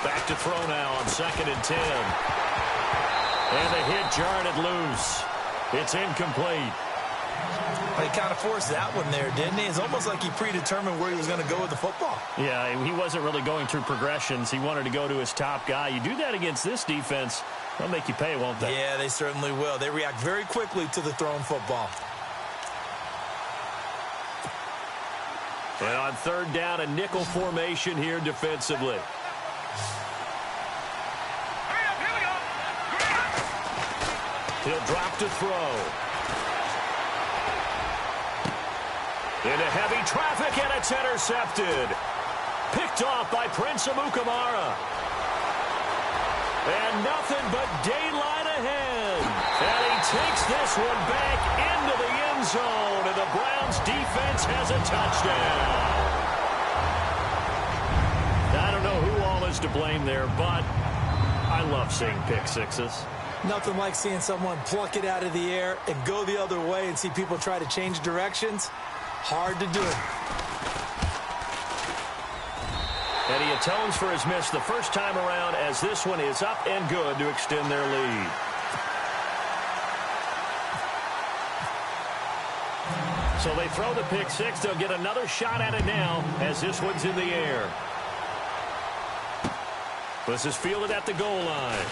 Back to throw now on 2nd and 10. And the hit jarred it loose. It's incomplete. Well, he kind of forced that one there, didn't he? It's almost like he predetermined where he was going to go with the football. Yeah, he wasn't really going through progressions. He wanted to go to his top guy. You do that against this defense, they'll make you pay, won't they? Yeah, they certainly will. They react very quickly to the thrown football. And on 3rd down, a nickel formation here defensively. He'll drop to throw. Into heavy traffic, and it's intercepted. Picked off by Prince Amukamara. And nothing but daylight ahead. And he takes this one back into the end zone, and the Browns defense has a touchdown. I don't know who all is to blame there, but I love seeing pick sixes. Nothing like seeing someone pluck it out of the air and go the other way and see people try to change directions. Hard to do. And he atones for his miss the first time around, as this one is up and good to extend their lead. So they throw the pick six. They'll get another shot at it now as this one's in the air. This is fielded at the goal line.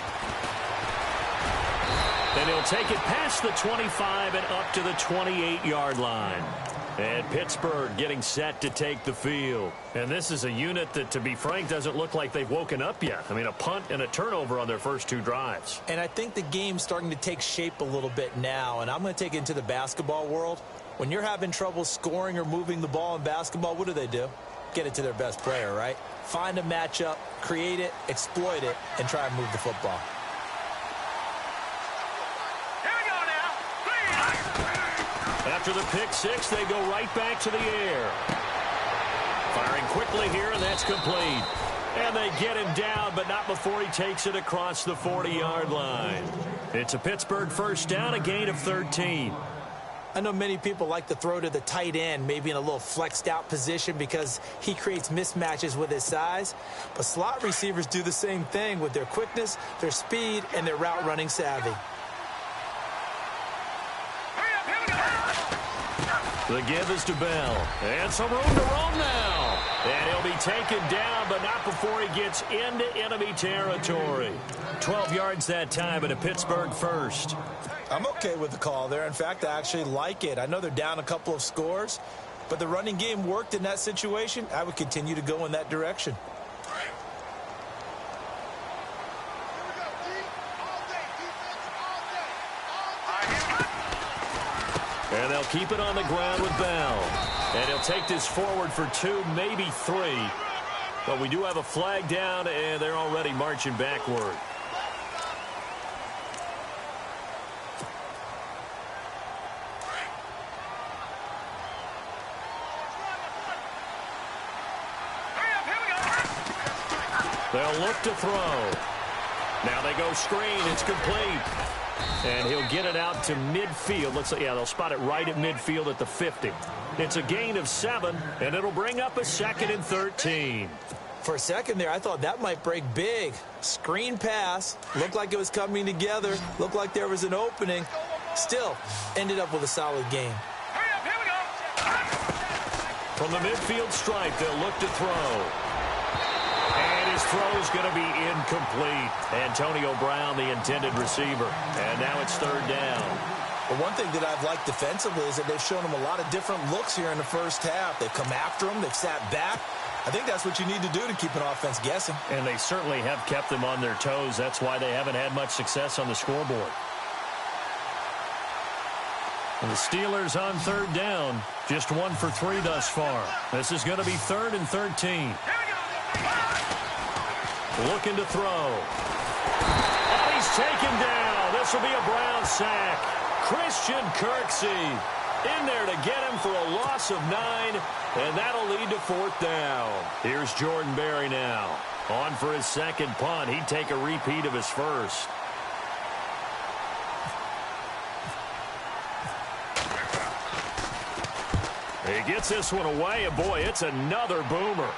And he'll take it past the 25 and up to the 28-yard line. And Pittsburgh getting set to take the field. And this is a unit that, to be frank, doesn't look like they've woken up yet. I mean, a punt and a turnover on their first 2 drives. And I think the game's starting to take shape a little bit now. And I'm going to take it into the basketball world. When you're having trouble scoring or moving the ball in basketball, what do? Get it to their best player, right? Find a matchup, create it, exploit it, and try and move the football. After the pick six, they go right back to the air. Firing quickly here, and that's complete. And they get him down, but not before he takes it across the 40-yard line. It's a Pittsburgh first down, a gain of 13. I know many people like to throw to the tight end, maybe in a little flexed out position because he creates mismatches with his size. But slot receivers do the same thing with their quickness, their speed, and their route running savvy. The give is to Bell. And some room to roam now. And he'll be taken down, but not before he gets into enemy territory. 12 yards that time, and a Pittsburgh first. I'm okay with the call there. In fact, I actually like it. I know they're down a couple of scores, but the running game worked in that situation. I would continue to go in that direction. And they'll keep it on the ground with Bell. And he'll take this forward for 2, maybe 3. But we do have a flag down, and they're already marching backward. They'll look to throw. Now they go screen. It's complete. And he'll get it out to midfield. Let's say, yeah, they'll spot it right at midfield at the 50. It's a gain of 7, and it'll bring up a 2nd and 13. For a second there, I thought that might break big. Screen pass. Looked like it was coming together. Looked like there was an opening. Still, ended up with a solid gain. From the midfield stripe, they'll look to throw. And his throw is going to be incomplete. Antonio Brown, the intended receiver. And now it's 3rd down. But one thing that I've liked defensively is that they've shown him a lot of different looks here in the first half. They've come after him. They've sat back. I think that's what you need to do to keep an offense guessing. And they certainly have kept them on their toes. That's why they haven't had much success on the scoreboard. And the Steelers on 3rd down. Just 1 for 3 thus far. This is going to be 3rd and 13. Looking to throw. And he's taken down. This will be a Brown sack. Christian Kirksey in there to get him for a loss of 9, and that'll lead to 4th down. Here's Jordan Berry now. On for his second punt. He'd take a repeat of his first. He gets this one away, and boy, it's another boomer.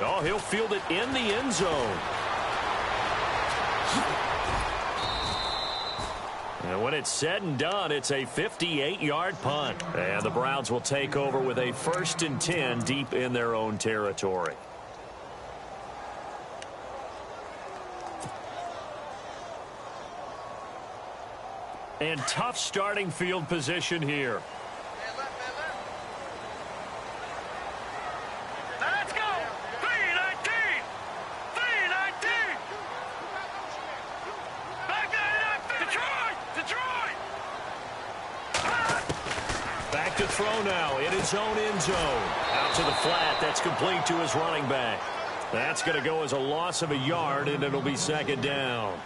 Oh, he'll field it in the end zone. And when it's said and done, it's a 58-yard punt. And the Browns will take over with a 1st and 10 deep in their own territory. And tough starting field position here. Let's go! 319! 319! Back there, Detroit! Back to throw now in his own end zone. Out to the flat. That's complete to his running back. That's going to go as a loss of a yard, and it'll be 2nd down.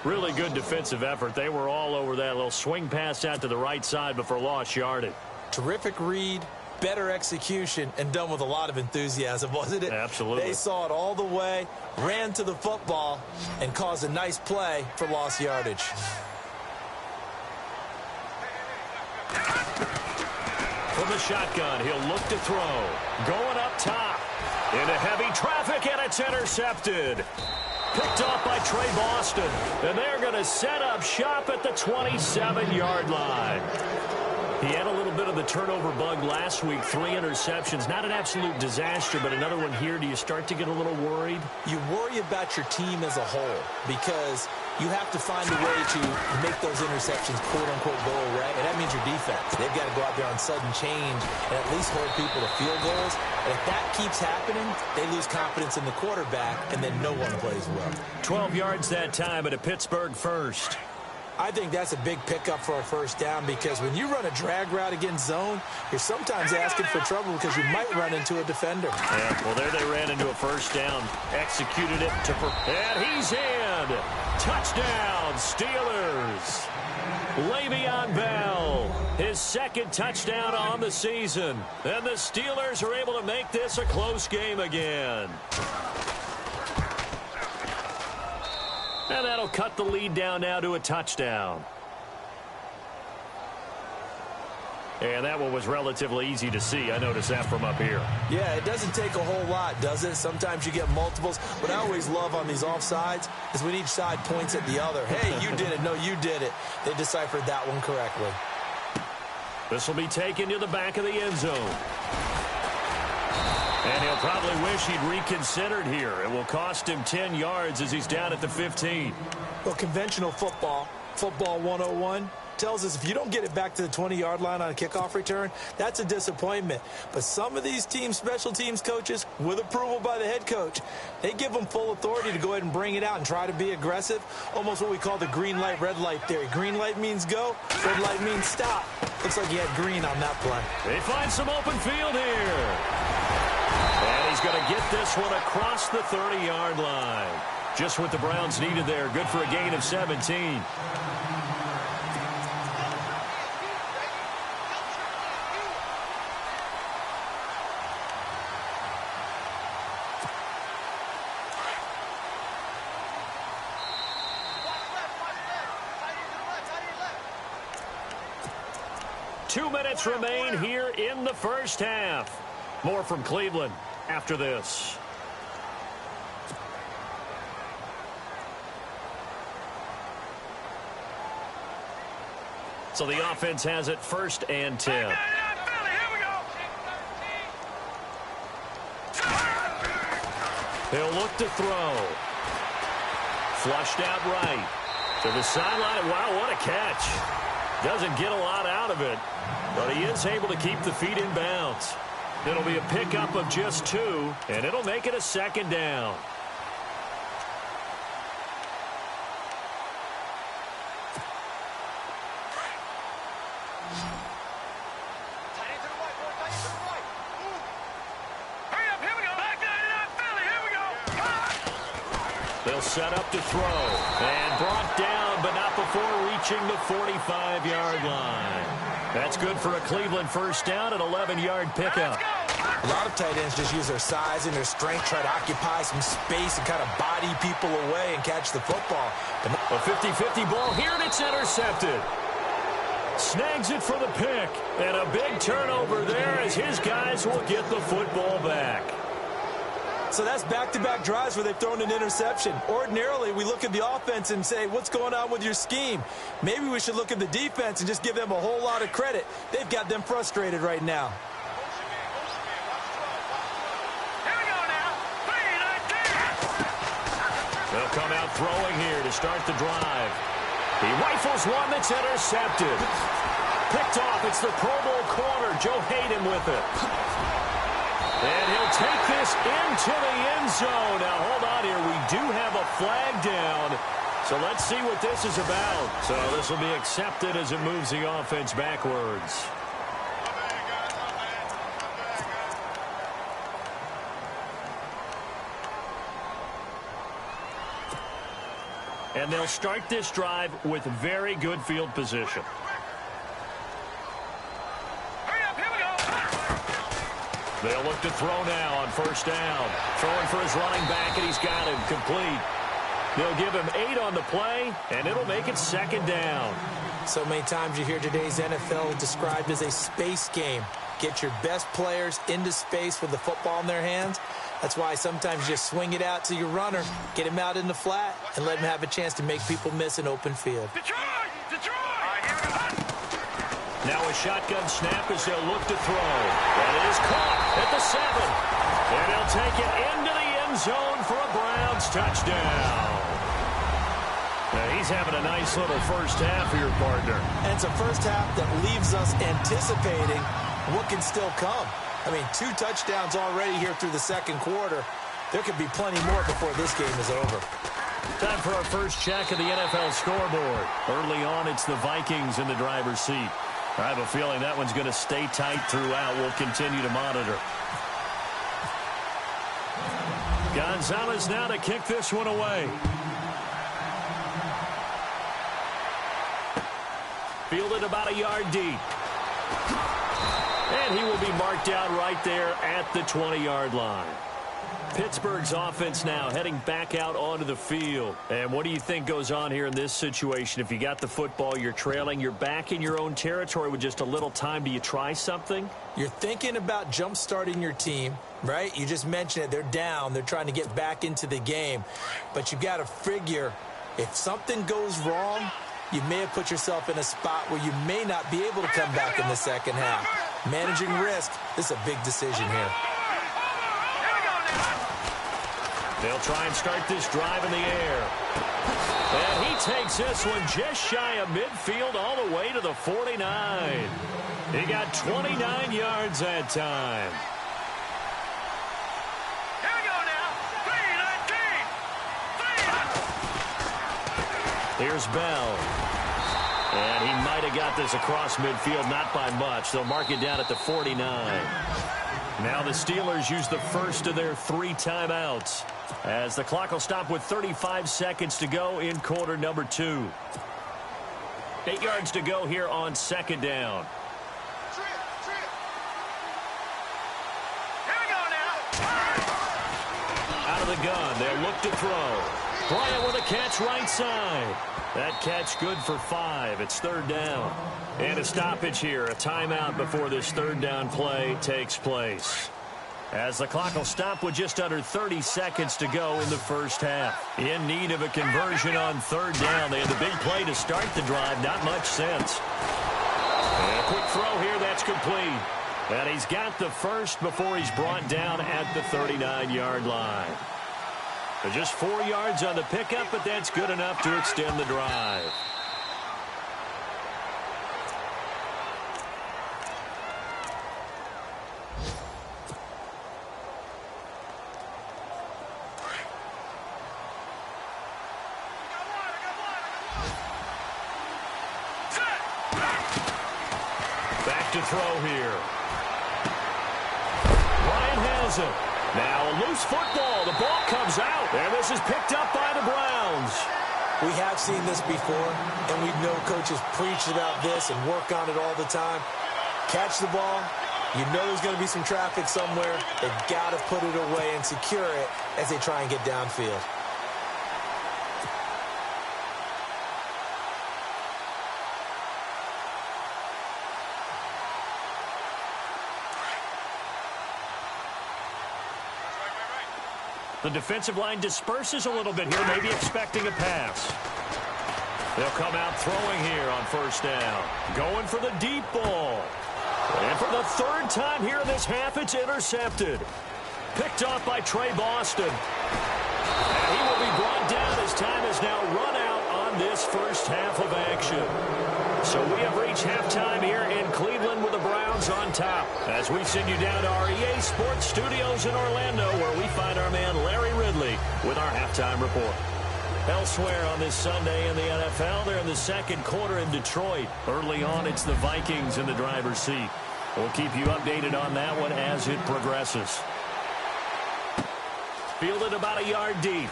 Really good defensive effort. They were all over that little swing pass out to the right side, but for lost yardage. Terrific read, better execution, and done with a lot of enthusiasm, wasn't it? Absolutely. They saw it all the way, ran to the football, and caused a nice play for lost yardage. From the shotgun, he'll look to throw. Going up top. Into heavy traffic, and it's intercepted. Picked off by Trey Boston. And they're going to set up shop at the 27-yard line. He had a little bit of the turnover bug last week. 3 interceptions. Not an absolute disaster, but another one here. Do you start to get a little worried? You worry about your team as a whole because you have to find a way to make those interceptions, quote-unquote, go away. And that means your defense. They've got to go out there on sudden change and at least hold people to field goals. And if that keeps happening, they lose confidence in the quarterback, and then no one plays well. 12 yards that time at a Pittsburgh first. I think that's a big pickup for a 1st down because when you run a drag route against zone, you're sometimes asking for trouble because you might run into a defender. Yeah, well, there they ran into a 1st down. Executed it and he's in. Touchdown, Steelers. Le'Veon Bell, his 2nd touchdown on the season. And the Steelers are able to make this a close game again. And that'll cut the lead down now to a touchdown. And that one was relatively easy to see. I noticed that from up here. Yeah, it doesn't take a whole lot, does it? Sometimes you get multiples. What I always love on these offsides is when each side points at the other. Hey, you did it. No, you did it. They deciphered that one correctly. This will be taken to the back of the end zone. And he'll probably wish he'd reconsidered here. It will cost him 10 yards as he's down at the 15. Well, conventional football 101, tells us if you don't get it back to the 20-yard line on a kickoff return, that's a disappointment. But some of these teams, special teams coaches, with approval by the head coach, they give them full authority to go ahead and bring it out and try to be aggressive, almost what we call the green light, red light theory. Green light means go, red light means stop. Looks like he had green on that play. They find some open field here. And he's going to get this one across the 30-yard line. Just what the Browns needed there. Good for a gain of 17. Two minutes remain here in the first half. More from Cleveland after this. So the offense has it 1st and 10. He'll look to throw. Flushed out right. To the sideline. Wow, what a catch. Doesn't get a lot out of it, but he is able to keep the feet in bounds. It'll be a pickup of just 2, and it'll make it a 2nd down. Hurry up, here we go. Back there, Philly, here we go. set up to throw. And brought down, but not before reaching the 45-yard line. That's good for a Cleveland first down, an 11-yard pickup. A lot of tight ends just use their size and their strength, try to occupy some space and kind of body people away and catch the football. But a 50-50 ball here, and it's intercepted. Snags it for the pick, and a big turnover there as his guys will get the football back. So that's back-to-back drives where they've thrown an interception. Ordinarily, we look at the offense and say, what's going on with your scheme? Maybe we should look at the defense and just give them a whole lot of credit. They've got them frustrated right now. They'll come out throwing here to start the drive. He rifles one that's intercepted. Picked off. It's the Pro Bowl corner, Joe Hayden, with it. And he'll take this into the end zone. Now, hold on here. We do have a flag down. So let's see what this is about. So this will be accepted as it moves the offense backwards. And they'll start this drive with very good field position. They'll look to throw now on first down. Throwing for his running back, and he's got him complete. They'll give him 8 on the play, and it'll make it second down. So many times you hear today's NFL described as a space game. Get your best players into space with the football in their hands. That's why sometimes you just swing it out to your runner, get him out in the flat, and let him have a chance to make people miss an open field. Detroit! Detroit! Now a shotgun snap as they'll look to throw. That is caught at the 7. And he'll take it into the end zone for a Browns touchdown. Now he's having a nice little first half here, partner. And it's a first half that leaves us anticipating what can still come. I mean, 2 touchdowns already here through the second quarter. There could be plenty more before this game is over. Time for our first check of the NFL scoreboard. Early on, it's the Vikings in the driver's seat. I have a feeling that one's going to stay tight throughout. We'll continue to monitor. Gonzalez now to kick this one away. Fielded about a yard deep. And he will be marked out right there at the 20-yard line. Pittsburgh's offense now heading back out onto the field. And what do you think goes on here in this situation? If you got the football, you're trailing, you're back in your own territory with just a little time. Do you try something? You're thinking about jump-starting your team, right? You just mentioned it. They're down. They're trying to get back into the game. But you've got to figure if something goes wrong, you may have put yourself in a spot where you may not be able to come back in the second half. Managing risk, this is a big decision here. They'll try and start this drive in the air. And he takes this one just shy of midfield all the way to the 49. He got 29 yards that time. Here we go now. 3-19. Here's Bell. And he might have got this across midfield, not by much. They'll mark it down at the 49. Now the Steelers use the first of their 3 timeouts, as the clock will stop with 35 seconds to go in quarter number 2. 8 yards to go here on second down. Here we go now. Out of the gun, they'll look to throw. Bryant with a catch right side. That catch good for 5. It's third down. And a stoppage here, a timeout before this third down play takes place. As the clock will stop with just under 30 seconds to go in the first half. In need of a conversion on third down. They had the big play to start the drive. Not much sense. And a quick throw here, that's complete. And he's got the first before he's brought down at the 39-yard line. So just 4 yards on the pickup, but that's good enough to extend the drive. Back to throw here. Ryan has it. Now a loose football. The ball comes out, and this is picked up by the Browns. We have seen this before, and we know coaches preach about this and work on it all the time. Catch the ball. You know there's going to be some traffic somewhere. They've got to put it away and secure it as they try and get downfield. The defensive line disperses a little bit here, maybe expecting a pass. They'll come out throwing here on first down. Going for the deep ball. And for the third time here in this half, it's intercepted. Picked off by Trey Boston. And he will be brought down as time has now run out on this first half of action. So we have reached halftime here in Cleveland with the Browns on top. As we send you down to our EA Sports Studios in Orlando, where we find our man Larry Ridley with our halftime report. Elsewhere on this Sunday in the NFL, they're in the second quarter in Detroit. Early on, it's the Vikings in the driver's seat. We'll keep you updated on that one as it progresses. Fielded about a yard deep.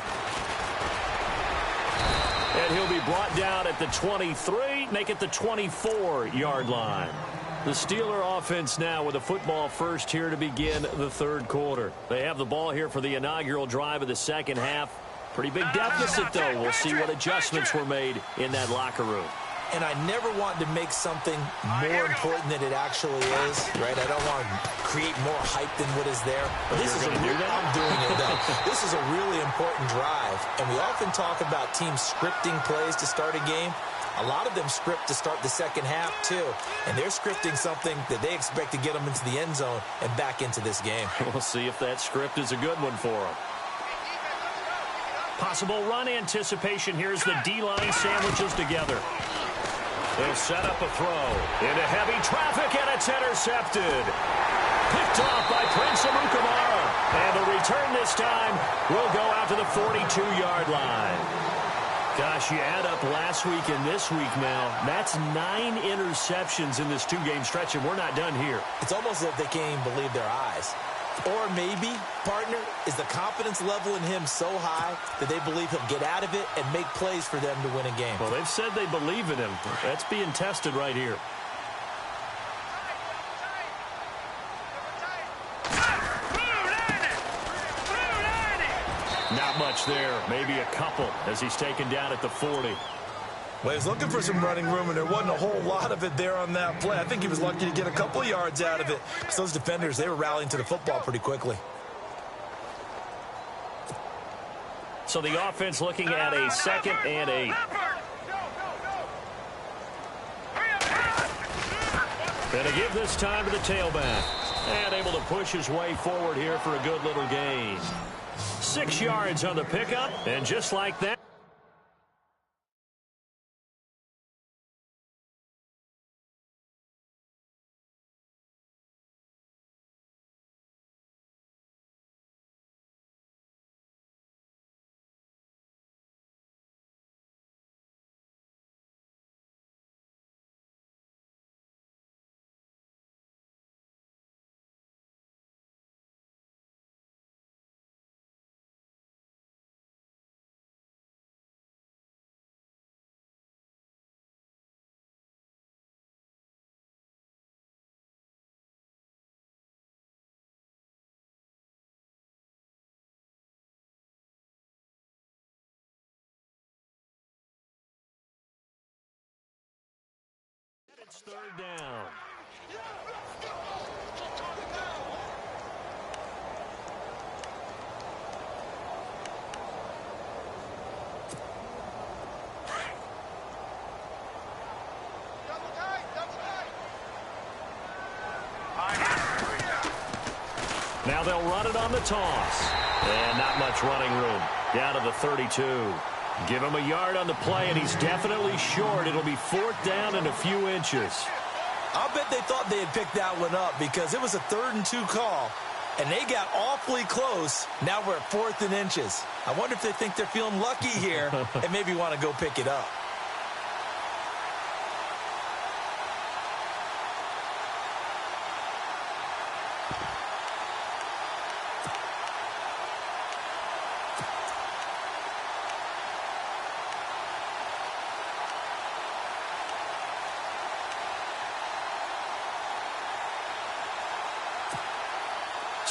And he'll be brought down at the 23, make it the 24-yard line. The Steeler offense now with a football first here to begin the third quarter. They have the ball here for the inaugural drive of the second half. Pretty big deficit, though. We'll see what adjustments were made in that locker room. And I never want to make something more important than it actually is, right? I don't want to create more hype than what is there. But this is I'm doing it, though. This is a really important drive, and we often talk about teams scripting plays to start a game. A lot of them script to start the second half, too. And they're scripting something that they expect to get them into the end zone and back into this game. We'll see if that script is a good one for them. Possible run anticipation. Here's the D-line sandwiches together. They'll set up a throw into heavy traffic, and it's intercepted. Picked off by Prince Amukamara. And the return this time will go out to the 42-yard line. Gosh, you add up last week and this week now, that's 9 interceptions in this two-game stretch, and we're not done here. It's almost as if they can't even believe their eyes. Or maybe, partner, is the confidence level in him so high that they believe he'll get out of it and make plays for them to win a game. Well, they've said they believe in him. That's being tested right here. Not much there. Maybe a couple as he's taken down at the 40. Well, he was looking for some running room, and there wasn't a whole lot of it there on that play. I think he was lucky to get a couple of yards out of it. Because those defenders, they were rallying to the football pretty quickly. So the offense looking at a 2nd and 8. And to give this time to the tailback. And able to push his way forward here for a good little gain. 6 yards on the pickup, and just like that. It's third down. Now they'll run it on the toss. And not much running room. Down to the 32. Give him a yard on the play, and he's definitely short. It'll be 4th down and a few inches. I'll bet they thought they had picked that one up because it was a 3rd and 2 call, and they got awfully close. Now we're at 4th and inches. I wonder if they think they're feeling lucky here and maybe want to go pick it up.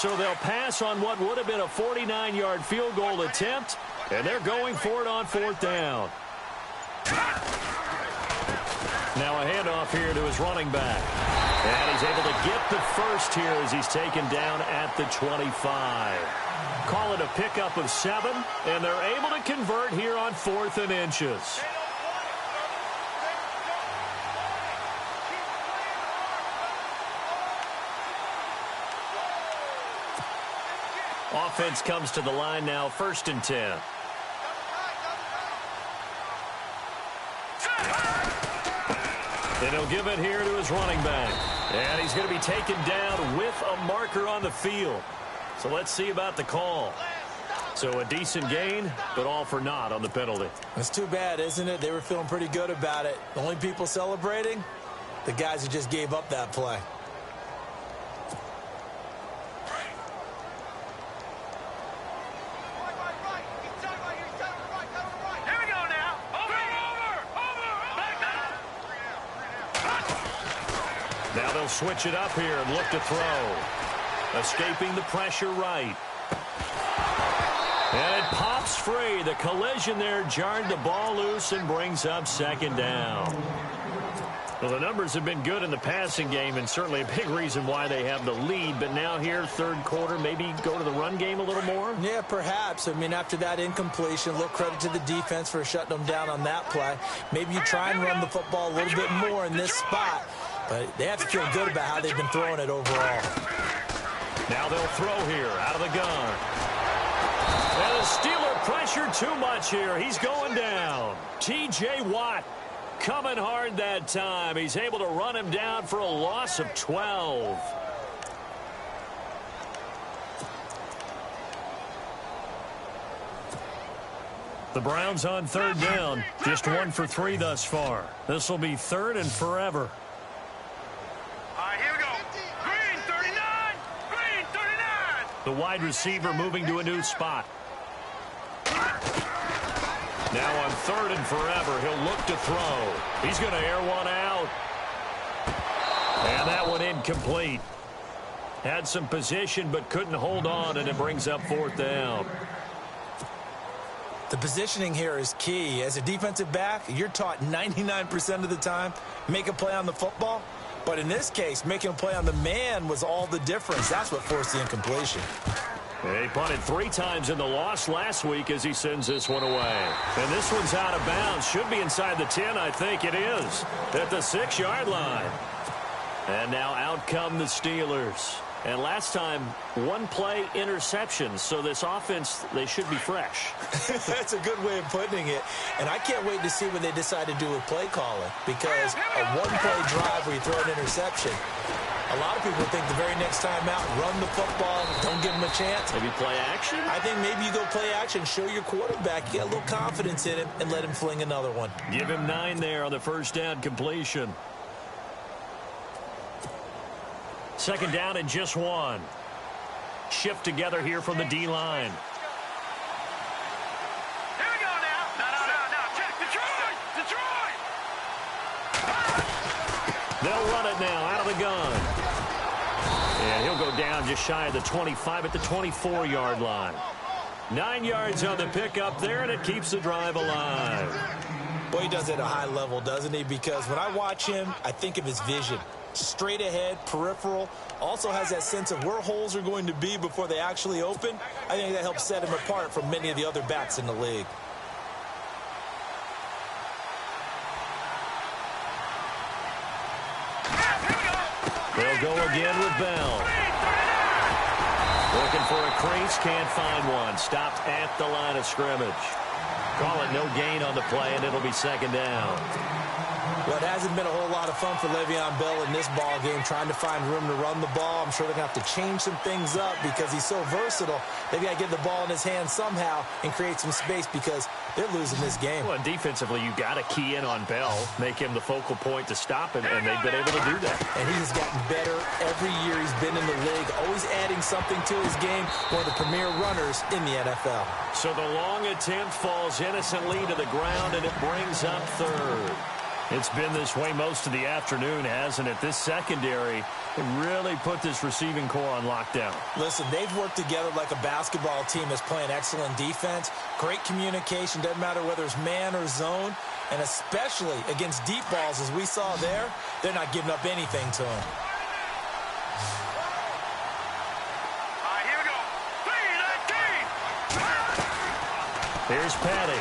So they'll pass on what would have been a 49-yard field goal attempt, and they're going for it on 4th down. Now a handoff here to his running back. And he's able to get the first here as he's taken down at the 25. Call it a pickup of 7, and they're able to convert here on 4th and inches. Offense comes to the line now, 1st and 10. And he'll give it here to his running back. And he's going to be taken down with a marker on the field. So let's see about the call. So a decent gain, but all for naught on the penalty. It's too bad, isn't it? They were feeling pretty good about it. The only people celebrating, the guys who just gave up that play. Now they'll switch it up here and look to throw. Escaping the pressure right. And it pops free. The collision there jarred the ball loose and brings up 2nd down. Well, the numbers have been good in the passing game and certainly a big reason why they have the lead. But now here, 3rd quarter, maybe go to the run game a little more? Yeah, perhaps. I mean, after that incompletion, a little credit to the defense for shutting them down on that play. Maybe you try and run the football a little bit more in this spot. But they have to feel good about how they've been throwing it overall. Now they'll throw here out of the gun. And the Steeler pressure too much here. He's going down. T.J. Watt coming hard that time. He's able to run him down for a loss of 12. The Browns on 3rd down. Just 1 for 3 thus far. This will be 3rd and forever. The wide receiver moving to a new spot. Now on 3rd and forever, he'll look to throw. He's going to air one out. And that one incomplete. Had some position but couldn't hold on, and it brings up 4th down. The positioning here is key. As a defensive back, you're taught 99% of the time, make a play on the football. But in this case, making a play on the man was all the difference. That's what forced the incompletion. He punted 3 times in the loss last week as he sends this one away. And this one's out of bounds. Should be inside the 10, I think it is. At the 6-yard line. And now out come the Steelers. And last time, 1-play interception. So this offense, they should be fresh. That's a good way of putting it. And I can't wait to see what they decide to do with play calling. Because a 1-play drive where you throw an interception, a lot of people think the very next time out, run the football, don't give them a chance. Maybe play action? I think maybe you go play action, show your quarterback, get a little confidence in him, and let him fling another one. Give him 9 there on the 1st down completion. 2nd down and just 1. Shift together here from the D-line. Here we go now. No. Check. Detroit. They'll run it now out of the gun. And he'll go down just shy of the 25 at the 24-yard line. 9 yards on the pickup there, and it keeps the drive alive. Boy, he does it at a high level, doesn't he? Because when I watch him, I think of his vision. Straight ahead, peripheral, also has that sense of where holes are going to be before they actually open. I think that helps set him apart from many of the other backs in the league. They'll go again with Bell. Looking for a crease, can't find one. Stopped at the line of scrimmage. Call it no gain on the play, and it'll be 2nd down. Well, it hasn't been a whole lot of fun for Le'Veon Bell in this ball game, trying to find room to run the ball. I'm sure they're going to have to change some things up because he's so versatile. They've got to get the ball in his hands somehow and create some space because they're losing this game. Well, defensively, you got to key in on Bell, make him the focal point to stop him, and they've been able to do that. And he has gotten better every year he's been in the league, always adding something to his game. One of the premier runners in the NFL. So the long attempt falls innocently to the ground, and it brings up 3rd. It's been this way most of the afternoon, hasn't it? This secondary really put this receiving core on lockdown. Listen, they've worked together like a basketball team that's playing excellent defense. Great communication, doesn't matter whether it's man or zone. And especially against deep balls, as we saw there, they're not giving up anything to them. Here we go. Here's Patty.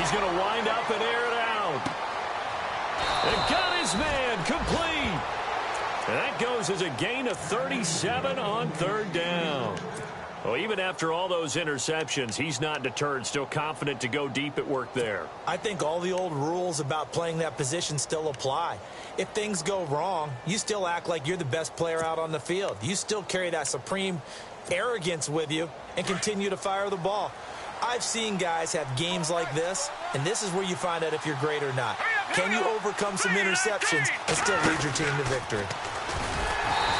He's going to wind up and air it out. And got his man complete. And that goes as a gain of 37 on third down. Well, even after all those interceptions, he's not deterred, still confident to go deep at work there. I think all the old rules about playing that position still apply. If things go wrong, you still act like you're the best player out on the field. You still carry that supreme arrogance with you and continue to fire the ball. I've seen guys have games like this, and this is where you find out if you're great or not. Can you overcome some interceptions and still lead your team to victory?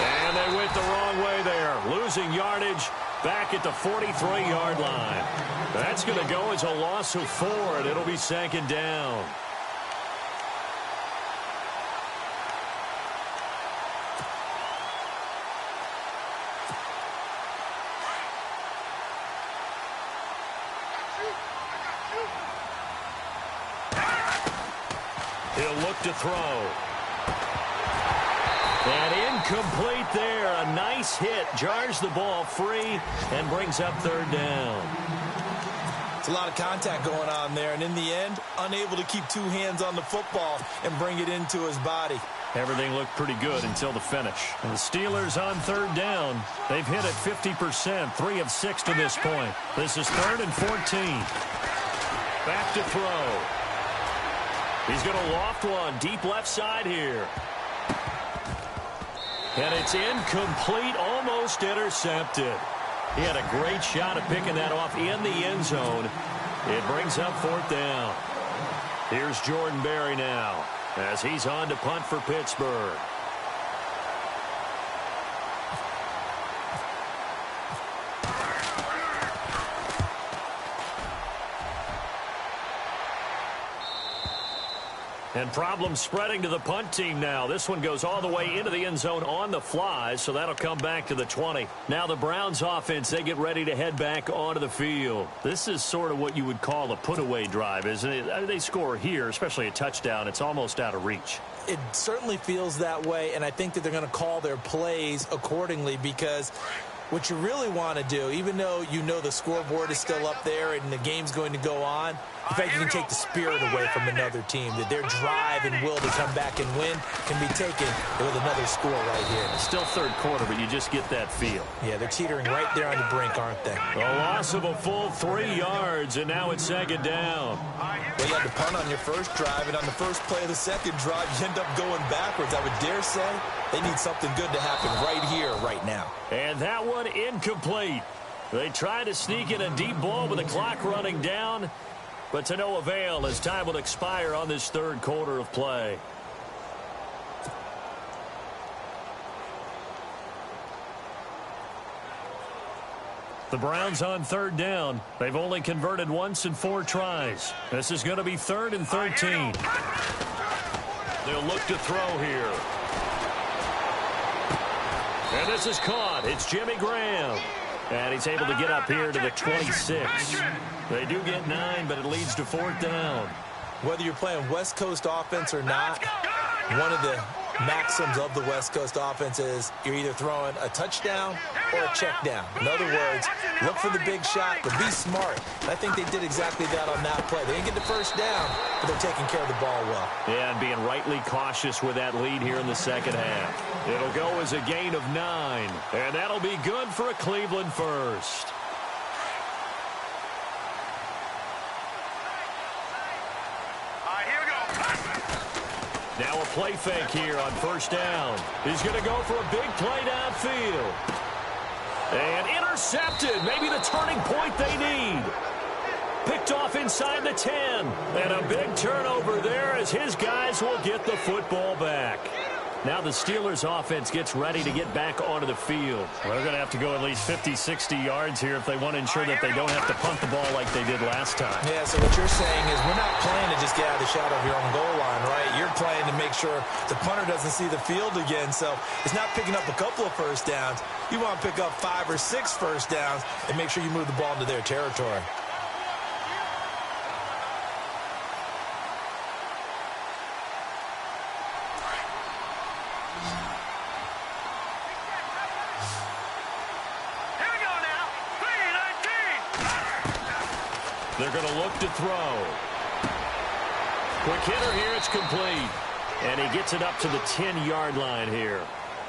And they went the wrong way there, losing yardage back at the 43-yard line. That's going to go as a loss of 4, and it'll be second down. He'll look to throw. And incomplete there. A nice hit. Jars the ball free and brings up third down. It's a lot of contact going on there, and in the end, unable to keep two hands on the football and bring it into his body. Everything looked pretty good until the finish. And the Steelers on third down. They've hit it 50%, 3 of 6 to this point. This is 3rd and 14. Back to throw. He's going to loft one deep left side here. And it's incomplete, almost intercepted. He had a great shot at picking that off in the end zone. It brings up 4th down. Here's Jordan Berry now as he's on to punt for Pittsburgh. And problems spreading to the punt team now. This one goes all the way into the end zone on the fly, so that'll come back to the 20. Now the Browns offense, they get ready to head back onto the field. This is sort of what you would call a put-away drive, isn't it? They score here, especially a touchdown. It's almost out of reach. It certainly feels that way, and I think that they're going to call their plays accordingly, because what you really want to do, even though you know the scoreboard is still up there and the game's going to go on, the fact you can take the spirit away from another team, that their drive and will to come back and win can be taken with another score right here. It's still third quarter, but you just get that feel. Yeah, they're teetering right there on the brink, aren't they? A loss of a full 3 yards, and now it's second down. Well, you had to punt on your first drive, and on the first play of the second drive, you end up going backwards. I would dare say they need something good to happen right here, right now. And that one incomplete. They try to sneak in a deep ball with the clock running down, but to no avail as time will expire on this third quarter of play. The Browns on third down. They've only converted once in 4 tries. This is going to be 3rd and 13. They'll look to throw here. And this is caught. It's Jimmy Graham. And he's able to get up here to the 26. They do get 9, but it leads to 4th down. Whether you're playing West Coast offense or not, one of the maxims of the West Coast offense is you're either throwing a touchdown or a check down. In other words, look for the big shot, but be smart. And I think they did exactly that on that play. They didn't get the first down, but they're taking care of the ball well. Yeah, and being rightly cautious with that lead here in the second half. It'll go as a gain of 9, and that'll be good for a Cleveland first. Now a play fake here on first down. He's going to go for a big play downfield. And intercepted. Maybe the turning point they need. Picked off inside the 10. And a big turnover there as his guys will get the football back. Now the Steelers offense gets ready to get back onto the field. Well, they're going to have to go at least 50, 60 yards here if they want to ensure that they don't have to punt the ball like they did last time. Yeah, so what you're saying is we're not playing to just get out of the shadow of your own goal line, right? You're playing to make sure the punter doesn't see the field again. So it's not picking up a couple of first downs. You want to pick up 5 or 6 first downs and make sure you move the ball into their territory. They're going to look to throw. Quick hitter here, it's complete. And he gets it up to the 10-yard line here.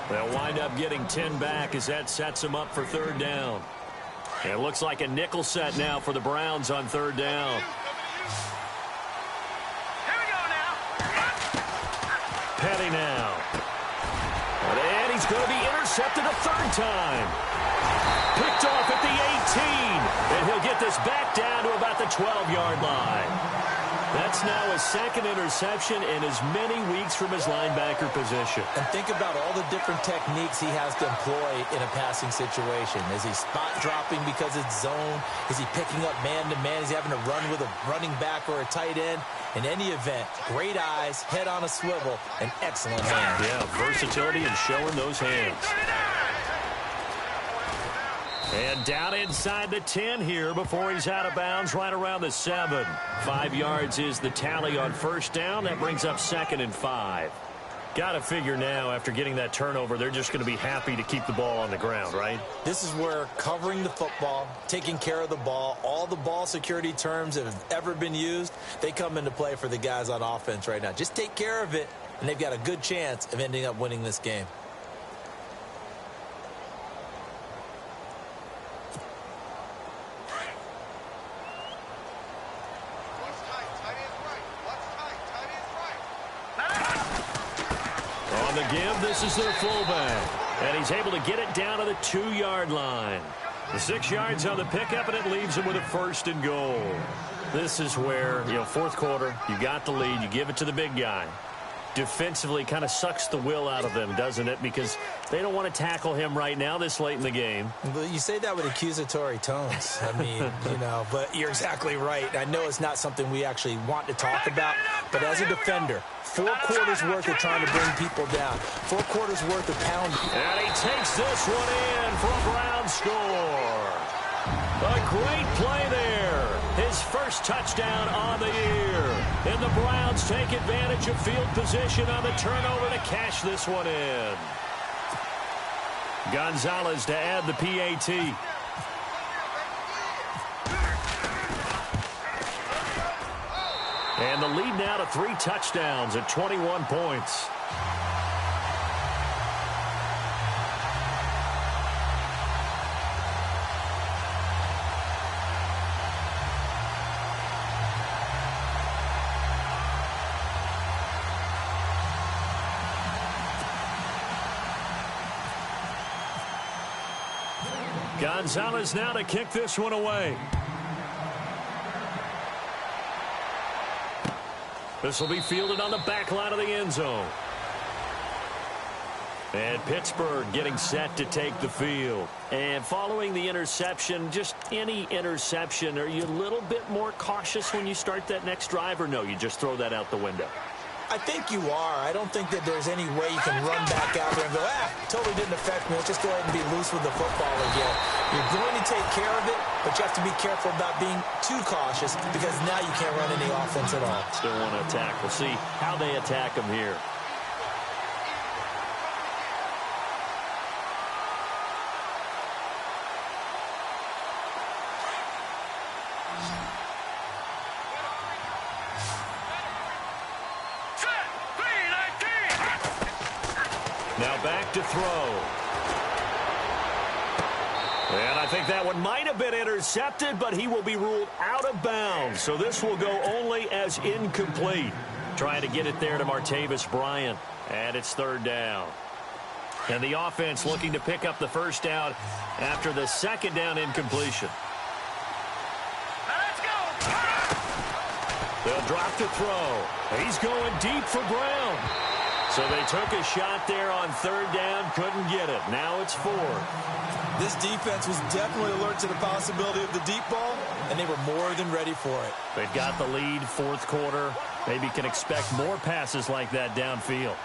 They'll wind up getting 10 back as that sets them up for third down. And it looks like a nickel set now for the Browns on third down. Here we go now. Petty now. And he's going to be intercepted a third time. Picked off at the 18. And he'll get this back down to about the 12-yard line. That's now his second interception in as many weeks from his linebacker position. And think about all the different techniques he has to employ in a passing situation. Is he spot dropping because it's zone? Is he picking up man-to-man? Is he having to run with a running back or a tight end? In any event, great eyes, head on a swivel, and excellent hands. Yeah, versatility and showing those hands. And down inside the 10 here before he's out of bounds right around the 7. 5 yards is the tally on first down. That brings up 2nd and 5. Got to figure now after getting that turnover, they're just going to be happy to keep the ball on the ground, right? This is where covering the football, taking care of the ball, all the ball security terms that have ever been used, they come into play for the guys on offense right now. Just take care of it, and they've got a good chance of ending up winning this game. On the give, this is their fullback. And he's able to get it down to the 2-yard line. The 6 yards on the pickup, and it leaves him with a 1st and goal. This is where, fourth quarter, you got the lead, you give it to the big guy. Defensively kind of sucks the will out of them, doesn't it? Because they don't want to tackle him right now this late in the game. But you say that with accusatory tones. I mean, but you're exactly right. I know it's not something we actually want to talk about, but as a defender, 4 quarters worth of trying to bring people down, 4 quarters worth of pounding. And he takes this one in for a Brown score. A great play there. His first touchdown on the year. And the Browns take advantage of field position on the turnover to cash this one in. Gonzalez to add the PAT. And the lead now to 3 touchdowns at 21 points. Gonzalez now to kick this one away. This will be fielded on the back line of the end zone. And Pittsburgh getting set to take the field. And following the interception, just any interception, are you a little bit more cautious when you start that next drive, or no, you just throw that out the window? I think you are. I don't think that there's any way you can run back out there and go, totally didn't affect me. Let's just go ahead and be loose with the football again. You're going to take care of it, but you have to be careful about being too cautious because now you can't run any offense at all. Still want to attack. We'll see how they attack him here. Now back to throw. And I think that one might have been intercepted, but he will be ruled out of bounds. So this will go only as incomplete. Trying to get it there to Martavis Bryant. And it's third down. And the offense looking to pick up the first down after the second down incompletion. Let's go. They'll drop the throw. He's going deep for Brown. So they took a shot there on third down, couldn't get it. Now it's fourth. This defense was definitely alert to the possibility of the deep ball, and they were more than ready for it. They've got the lead, fourth quarter. Maybe can expect more passes like that downfield.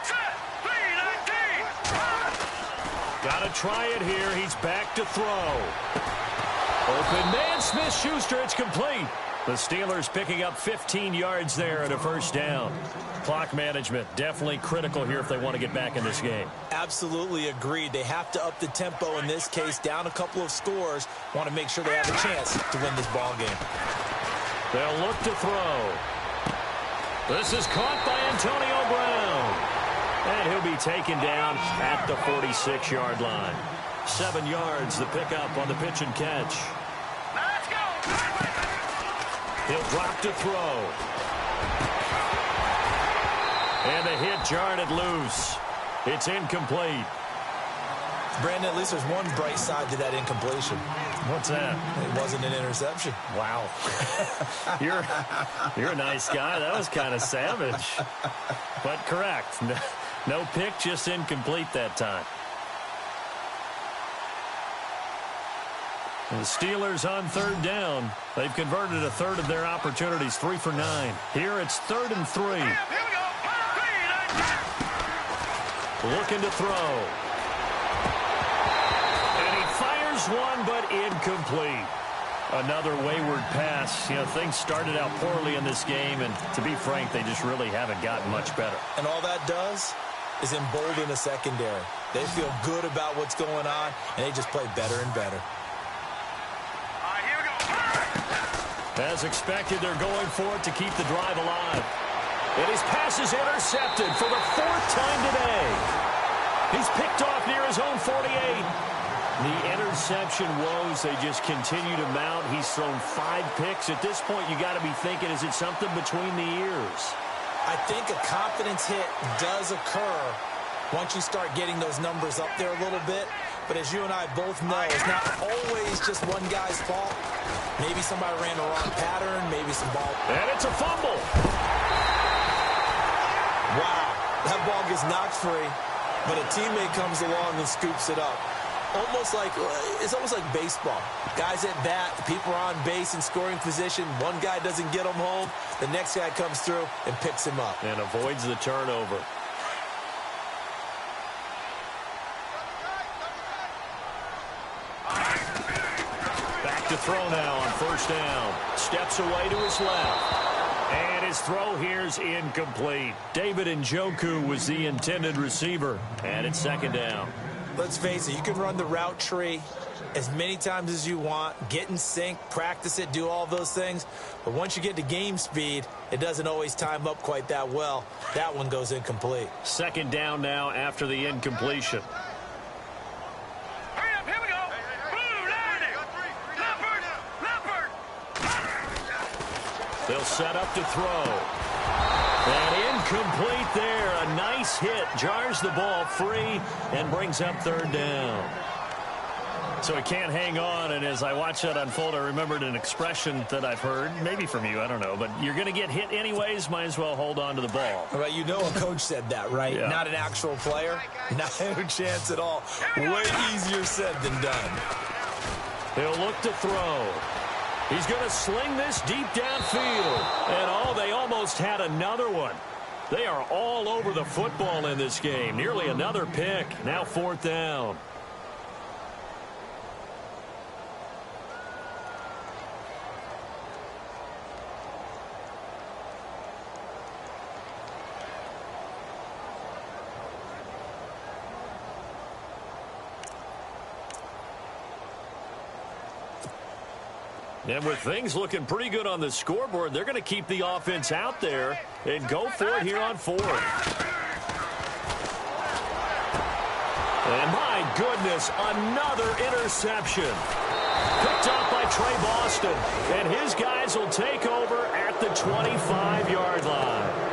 Got to try it here. He's back to throw. Open man, Smith-Schuster. It's complete. The Steelers picking up 15 yards there and a first down. Clock management definitely critical here if they want to get back in this game. Absolutely agreed. They have to up the tempo in this case, down a couple of scores. Want to make sure they have a chance to win this ball game. They'll look to throw. This is caught by Antonio Brown. And he'll be taken down at the 46-yard line. 7 yards, the pickup on the pitch and catch. Let's go. He'll drop to throw. And the hit jarred it loose. It's incomplete. Brandon, at least there's one bright side to that incompletion. What's that? It wasn't an interception. Wow. You're a nice guy. That was kind of savage. But correct. No pick, just incomplete that time. And the Steelers on third down. They've converted a third of their opportunities, 3 for 9. Here it's 3rd and 3. Here we go. Looking to throw. And he fires one, but incomplete. Another wayward pass. You know, things started out poorly in this game, and to be frank, they just really haven't gotten much better. And all that does is embolden the secondary. They feel good about what's going on, and they just play better and better. Here we go. As expected, they're going for it to keep the drive alive. And his pass is intercepted for the 4th time today. He's picked off near his own 48. The interception woes, they just continue to mount. He's thrown 5 picks. At this point, you got to be thinking, is it something between the ears? I think a confidence hit does occur once you start getting those numbers up there a little bit. But as you and I both know, it's not always just one guy's fault. Maybe somebody ran the wrong pattern, maybe some ball. And it's a fumble. Wow, that ball gets knocked free, but a teammate comes along and scoops it up. It's almost like baseball. Guys at bat, people are on base in scoring position. One guy doesn't get him home. The next guy comes through and picks him up. And avoids the turnover. Back to throw now on first down. Steps away to his left. And his throw here's incomplete. David Njoku was the intended receiver. And it's 2nd down. Let's face it, you can run the route tree as many times as you want, get in sync, practice it, do all those things. But once you get to game speed, it doesn't always time up quite that well. That one goes incomplete. 2nd down now after the incompletion. Hurry up. Here we go. Blue, landing. Leopard. They'll set up to throw. And incomplete there. A nice hit. Jars the ball free and brings up 3rd down. So he can't hang on, and as I watch that unfold, I remembered an expression that I've heard, maybe from you, I don't know, but you're going to get hit anyways, might as well hold on to the ball. Right, you know a coach said that, right? Yeah. Not an actual player. No chance at all. Way easier said than done. He'll look to throw. He's going to sling this deep downfield. And, they almost had another one. They are all over the football in this game. Nearly another pick. Now 4th down. And with things looking pretty good on the scoreboard, they're going to keep the offense out there and go for it here on 4th. And my goodness, another interception. Picked up by Trey Boston. And his guys will take over at the 25-yard line.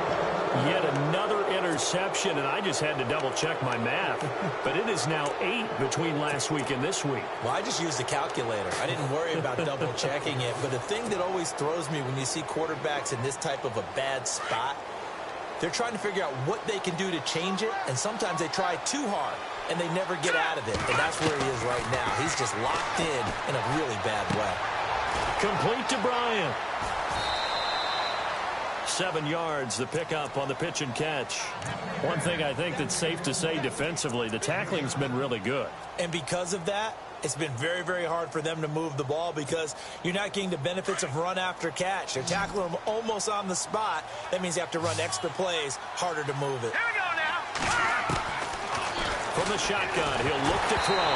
Yet another interception, and I just had to double-check my math. But it is now 8 between last week and this week. Well, I just used a calculator. I didn't worry about double-checking it. But the thing that always throws me when you see quarterbacks in this type of a bad spot They're trying to figure out what they can do to change it, and sometimes they try too hard, and they never get out of it. And that's where he is right now. He's just locked in a really bad way. Complete to Bryant. 7 yards, the pickup on the pitch and catch. One thing I think that's safe to say defensively, the tackling's been really good. And because of that, it's been very, very hard for them to move the ball because you're not getting the benefits of run after catch. They're tackling them almost on the spot. That means you have to run extra plays, harder to move it. Here we go now. From the shotgun, he'll look to throw.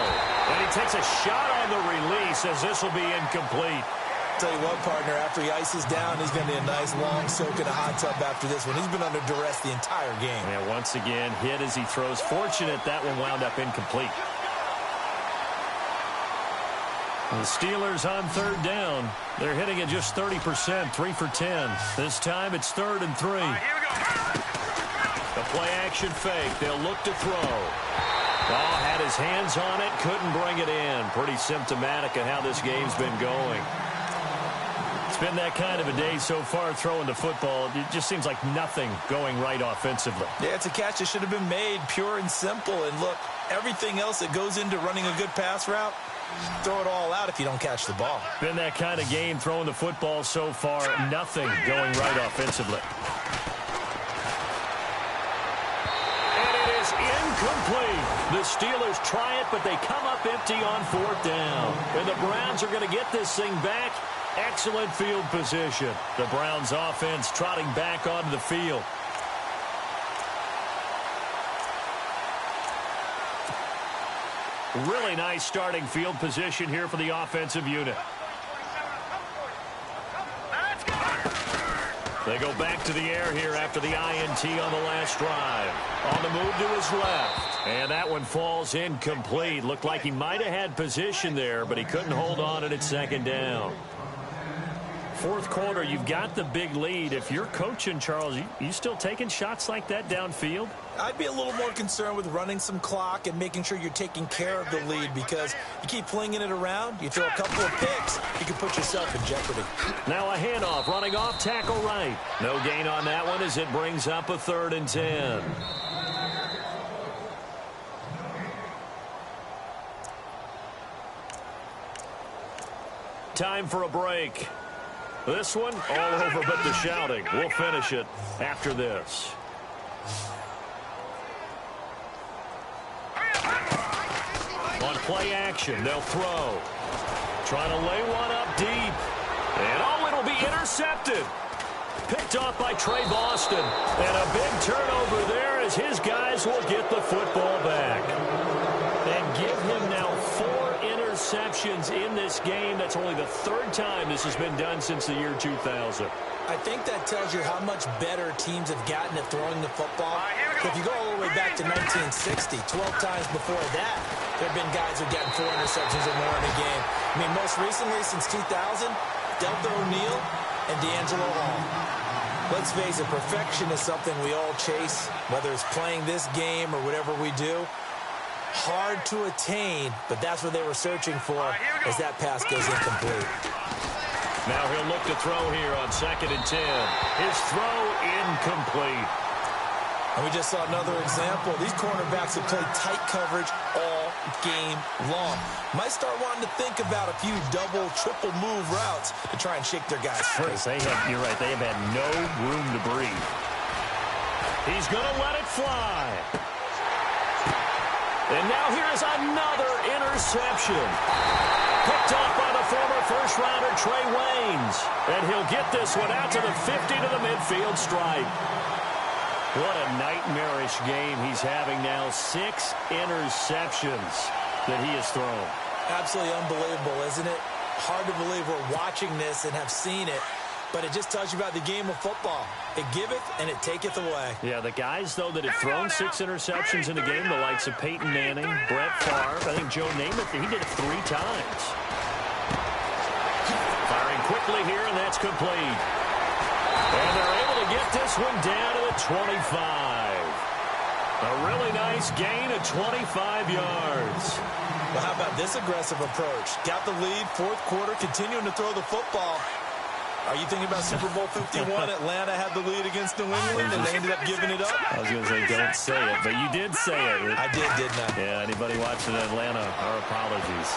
And he takes a shot on the release as this will be incomplete. Tell you what, partner, after he ices down, he's going to be a nice long soak in a hot tub after this one. He's been under duress the entire game. Yeah, once again, hit as he throws. Fortunate that one wound up incomplete. The Steelers on third down. They're hitting it just 30%, 3 for 10. This time it's 3rd and 3. Here we go. The play action fake. They'll look to throw. Oh, had his hands on it, couldn't bring it in. Pretty symptomatic of how this game's been going. It's been that kind of a day so far throwing the football. It just seems like nothing going right offensively. Yeah, it's a catch that should have been made, pure and simple. And look, everything else that goes into running a good pass route, throw it all out if you don't catch the ball. Been that kind of game throwing the football so far. Nothing going right offensively. And it is incomplete. The Steelers try it, but they come up empty on 4th down. And the Browns are going to get this thing back. Excellent field position. The Browns offense trotting back onto the field. Really nice starting field position here for the offensive unit. They go back to the air here after the INT on the last drive. On the move to his left. And that one falls incomplete. Looked like he might have had position there, but he couldn't hold on it at 2nd down. 4th quarter, you've got the big lead. If you're coaching, Charles, you still taking shots like that downfield? I'd be a little more concerned with running some clock and making sure you're taking care of the lead because you keep flinging it around, you throw a couple of picks, you can put yourself in jeopardy. Now a handoff, running off tackle right. No gain on that one as it brings up a 3rd and 10. Time for a break. This one, all over but the shouting. We'll finish it after this. On play action, they'll throw. Trying to lay one up deep. And oh, it'll be intercepted. Picked off by Trey Boston. And a big turnover there as his guys will get the football back. And give him now 4 interceptions in this game. That's only the 3rd time this has been done since the year 2000. I think that tells you how much better teams have gotten at throwing the football. If you go all the way back to 1960, 12 times before that, there have been guys who've gotten 4 interceptions or more in a game. I mean, most recently since 2000, Delta O'Neal and D'Angelo Hall. Let's face it, perfection is something we all chase, whether it's playing this game or whatever we do. Hard to attain, but that's what they were searching for as that pass goes incomplete. Now he'll look to throw here on 2nd and 10. His throw incomplete. And we just saw another example. These cornerbacks have played tight coverage all game long. Might start wanting to think about a few double, triple move routes to try and shake their guys free. You're right, they have had no room to breathe. He's going to let it fly. And now here's another interception. Picked off by the former first-rounder Trey Waynes. And he'll get this one out to the 50 to the midfield stripe. What a nightmarish game he's having now. 6 interceptions that he has thrown. Absolutely unbelievable, isn't it? Hard to believe we're watching this and have seen it. But it just tells you about the game of football. It giveth and it taketh away. Yeah, the guys, though, that have thrown 6 interceptions in a game, the likes of Peyton Manning, Brett Favre, I think Joe Namath, he did it 3 times. Firing quickly here, and that's complete. And they're able to get this one down to the 25. A really nice gain of 25 yards. Well, how about this aggressive approach? Got the lead, 4th quarter, continuing to throw the football. Are you thinking about Super Bowl 51? Atlanta had the lead against New England, and they ended up giving it up? I was going to say, don't say it, but you did say it. I did, didn't I? Yeah, anybody watching Atlanta, our apologies.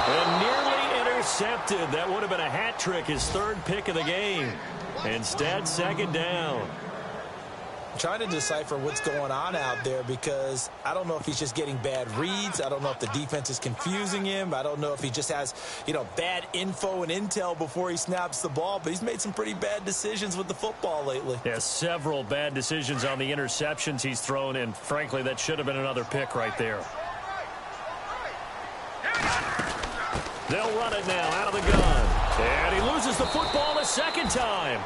And nearly intercepted. That would have been a hat trick, his third pick of the game. Instead, second down. I'm trying to decipher what's going on out there because I don't know if he's just getting bad reads. I don't know if the defense is confusing him. I don't know if he just has, bad info and intel before he snaps the ball. But he's made some pretty bad decisions with the football lately. Yeah, several bad decisions on the interceptions he's thrown, and frankly, that should have been another pick right there. They'll run it now out of the gun. And he loses the football a second time.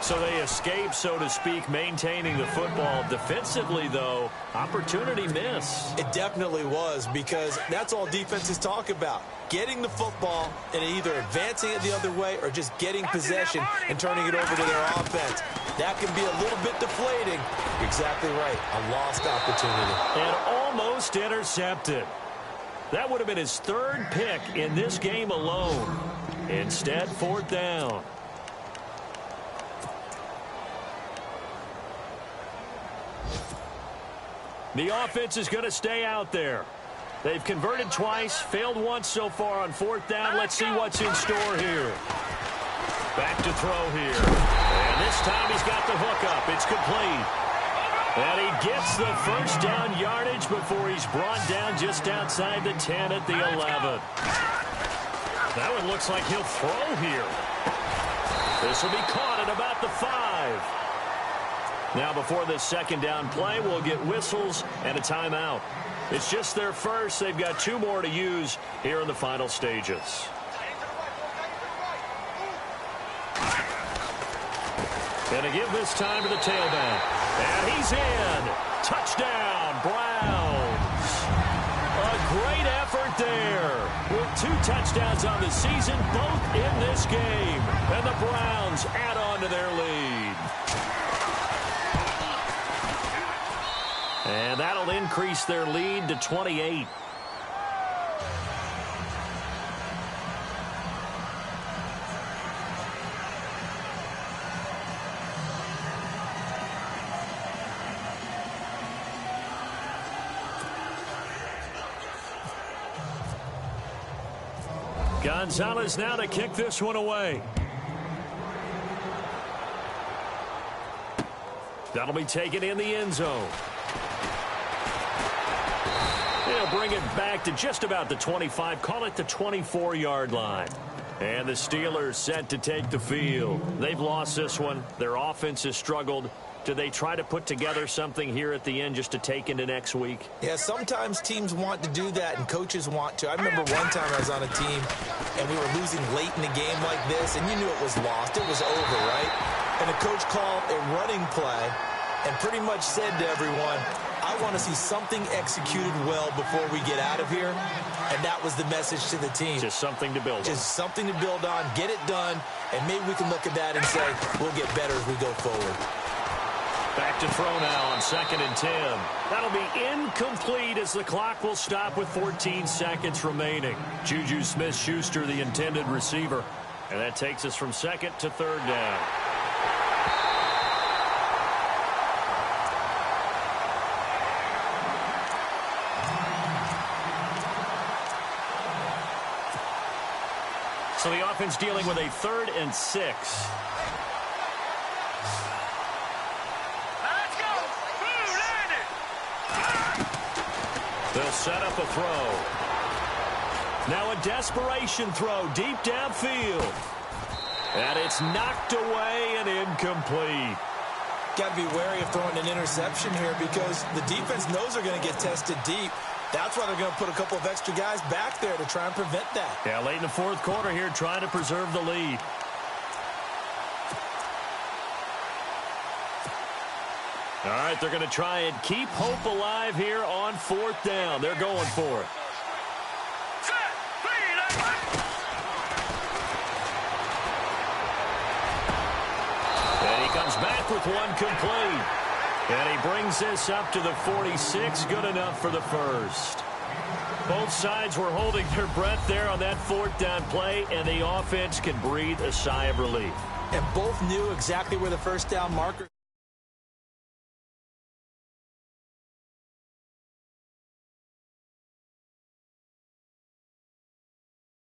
So they escape, so to speak, maintaining the football. Defensively, though, opportunity miss. It definitely was, because that's all defenses talk about. Getting the football and either advancing it the other way or just getting possession and turning it over to their offense. That can be a little bit deflating. You're exactly right. A lost opportunity. And almost intercepted. That would have been his third pick in this game alone. Instead, fourth down. The offense is going to stay out there. They've converted twice, failed once so far on fourth down. Let's see what's in store here. Back to throw here. And this time he's got the hook up. It's complete. And he gets the first down yardage before he's brought down just outside the 10 at the 11. That one looks like he'll throw here. This will be caught at about the 5. Now, before this second down play, we'll get whistles and a timeout. It's just their first. They've got 2 more to use here in the final stages. Going to give this time to the tailback. And he's in. Touchdown, Browns. A great effort there. With 2 touchdowns on the season, both in this game. And the Browns add on to their lead. And that'll increase their lead to 28. Gonzalez now to kick this one away. That'll be taken in the end zone. They'll bring it back to just about the 25, call it the 24-yard line. And the Steelers set to take the field. They've lost this one. Their offense has struggled. Do they try to put together something here at the end just to take into next week? Yeah, sometimes teams want to do that and coaches want to. I remember one time I was on a team and we were losing late in the game like this, and you knew it was lost. It was over, right? And the coach called a running play and pretty much said to everyone, I want to see something executed well before we get out of here. And that was the message to the team. Just something to build on. Just something to build on, get it done, and maybe we can look at that and say, we'll get better as we go forward. Back to throw now on 2nd and 10. That'll be incomplete as the clock will stop with 14 seconds remaining. Juju Smith-Schuster, the intended receiver. And that takes us from 2nd to 3rd down. So the offense dealing with a 3rd and 6. They'll set up a throw. Now a desperation throw deep downfield. And it's knocked away and incomplete. Got to be wary of throwing an interception here because the defense knows they're going to get tested deep. That's why they're going to put a couple of extra guys back there to try and prevent that. Yeah, late in the 4th quarter here, trying to preserve the lead. All right, they're going to try and keep hope alive here on 4th down. They're going for it. And he comes back with one complete. And he brings this up to the 46. Good enough for the first. Both sides were holding their breath there on that fourth down play, and the offense can breathe a sigh of relief. And both knew exactly where the first down marker